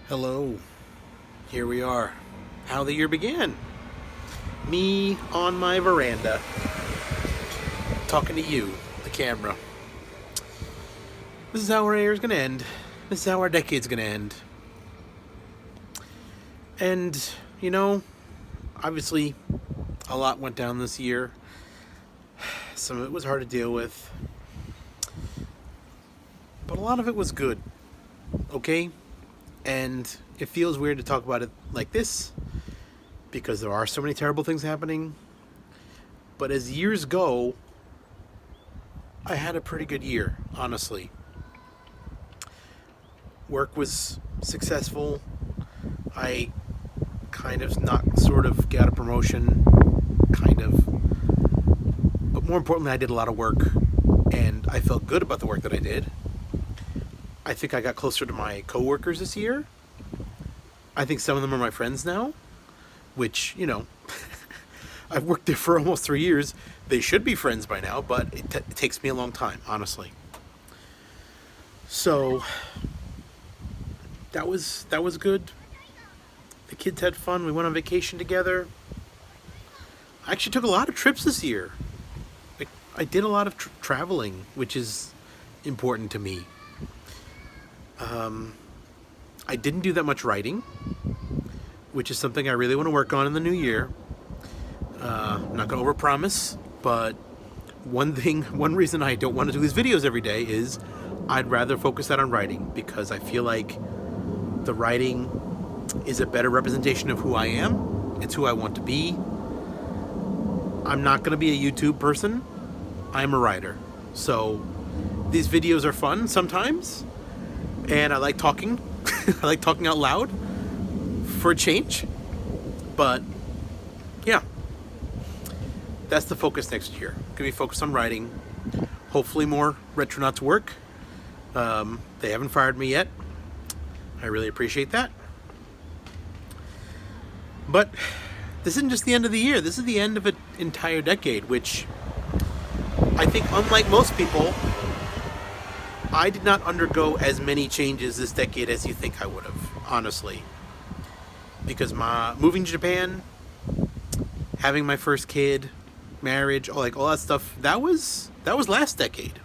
Hello, here we are. How the year began. Me on my veranda, talking to you, the camera. This is how our year's gonna end. This is how our decade's gonna end. And, you know, obviously, a lot went down this year. Some of it was hard to deal with. But a lot of it was good, okay? And it feels weird to talk about it like this because there are so many terrible things happening. But as years go, I had a pretty good year, honestly. Work was successful. I kind of got a promotion, kind of. But more importantly, I did a lot of work and I felt good about the work that I did. I think I got closer to my coworkers this year. I think some of them are my friends now, which, I've worked there for almost 3 years. They should be friends by now, but it takes me a long time, honestly. So that was good. The kids had fun. We went on vacation together. I actually took a lot of trips this year. I did a lot of traveling, which is important to me. I didn't do that much writing, which is something I really want to work on in the new year. I'm not going to overpromise, but one reason I don't want to do these videos every day is I'd rather focus that on writing because I feel like the writing is a better representation of who I am. It's who I want to be. I'm not going to be a YouTube person. I'm a writer. So these videos are fun sometimes. And I like talking. I like talking out loud for a change. But yeah, that's the focus next year. Gonna be focused on writing. Hopefully more Retronauts work. They haven't fired me yet. I really appreciate that. But this isn't just the end of the year. This is the end of an entire decade, which I think, unlike most people, I did not undergo as many changes this decade as you think I would have, honestly. Because my moving to Japan, having my first kid, marriage, all that stuff, that was last decade.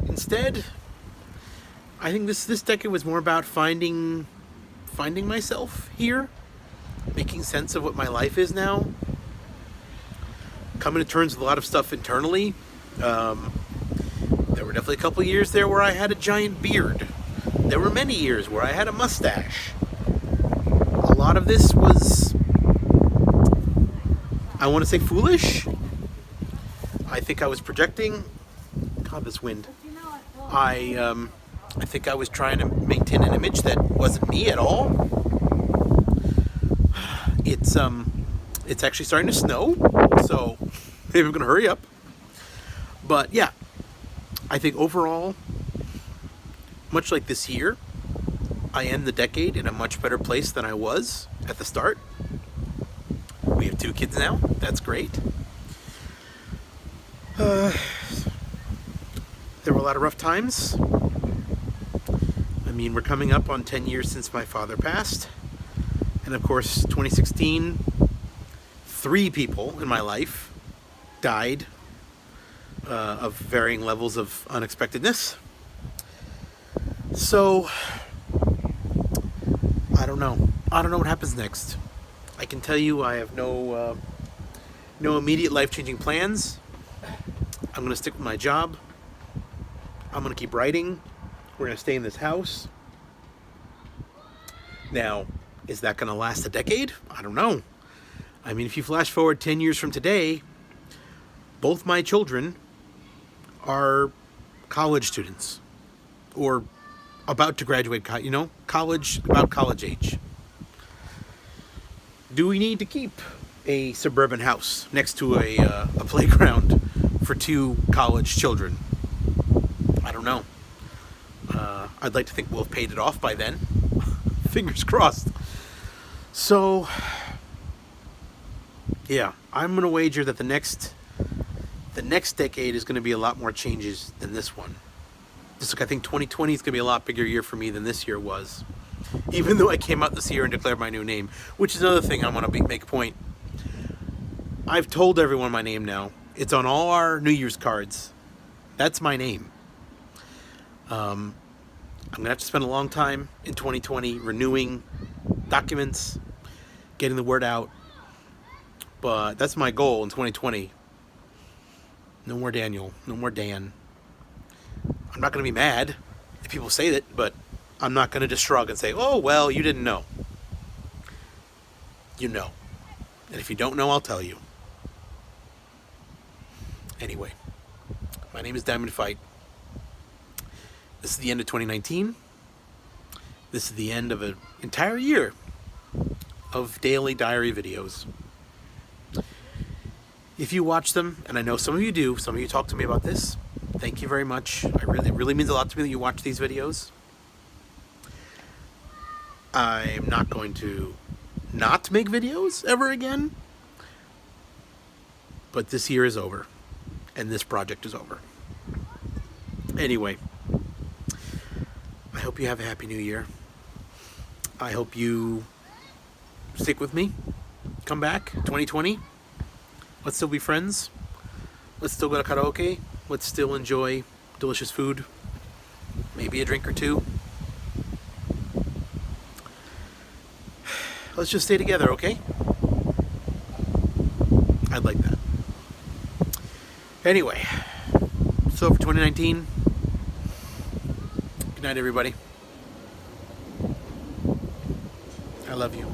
Instead, I think this decade was more about finding myself here, making sense of what my life is now, coming to terms with a lot of stuff internally. There were definitely a couple years there where I had a giant beard. There were many years where I had a mustache. A lot of this was, I want to say, foolish. I think I was projecting. God, this wind. I think I was trying to maintain an image that wasn't me at all. It's actually starting to snow, so maybe I'm gonna hurry up. But yeah, I think overall, much like this year, I end the decade in a much better place than I was at the start. We have 2 kids now. That's great. There were a lot of rough times. I mean, we're coming up on 10 years since my father passed. And of course, 2016, 3 people in my life died of varying levels of unexpectedness. So, I don't know. I don't know what happens next. I can tell you I have no immediate life-changing plans. I'm going to stick with my job. I'm going to keep writing. We're going to stay in this house. Now, is that going to last a decade? I don't know. I mean, if you flash forward 10 years from today, both my children are college students or about to graduate, college, about college age. Do we need to keep a suburban house next to a playground for 2 college children? I don't know. I'd like to think we'll have paid it off by then. Fingers crossed. So, yeah, I'm going to wager that the next decade is going to be a lot more changes than this one. Just like I think 2020 is going to be a lot bigger year for me than this year was. Even though I came out this year and declared my new name, which is another thing I want to make a point. I've told everyone my name now. It's on all our New Year's cards. That's my name. I'm going to have to spend a long time in 2020 renewing documents, getting the word out. But that's my goal in 2020. No more Daniel. No more Dan. I'm not going to be mad if people say that, but I'm not going to just shrug and say, oh, well, you didn't know. You know. And if you don't know, I'll tell you. Anyway, my name is Diamond Feit. This is the end of 2019. This is the end of an entire year of daily diary videos. If you watch them, and I know some of you do, some of you talk to me about this, thank you very much. It really means a lot to me that you watch these videos. I'm not going to not make videos ever again, but this year is over, and this project is over. Anyway, I hope you have a happy new year. I hope you stick with me. Come back, 2020. Let's still be friends. Let's still go to karaoke. Let's still enjoy delicious food. Maybe a drink or two. Let's just stay together, okay? I'd like that. Anyway, so for 2019, good night, everybody. I love you.